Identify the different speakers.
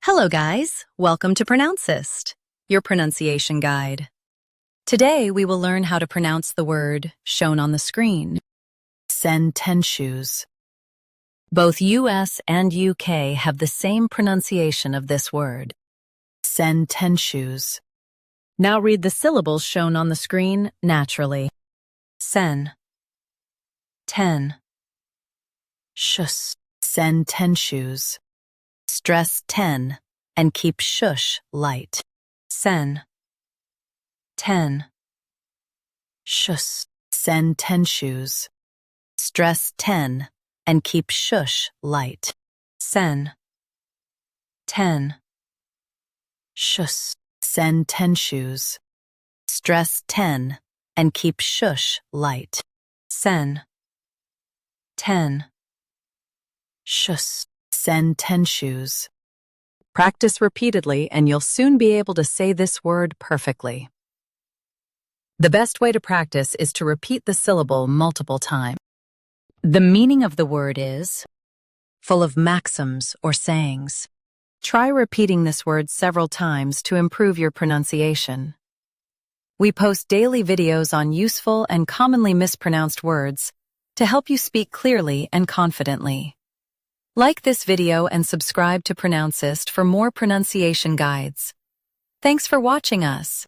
Speaker 1: Hello guys, welcome to Pronouncist, your pronunciation guide. Today we will learn how to pronounce the word shown on the screen, sententious. Both US and UK have the same pronunciation of this word, sententious. Now read the syllables shown on the screen naturally. Sen, ten, shus, sententious. Stress ten and keep shush light. Sen, ten, shus, sententious. Stress ten and keep shush light. Sen, ten, shus, sententious. Stress ten and keep shush light. Sen, ten, shus, sententious. Practice repeatedly and you'll soon be able to say this word perfectly. The best way to practice is to repeat the syllable multiple times. The meaning of the word is full of maxims or sayings. Try repeating this word several times to improve your pronunciation. We post daily videos on useful and commonly mispronounced words to help you speak clearly and confidently. Like this video and subscribe to Pronouncist for more pronunciation guides. Thanks for watching us.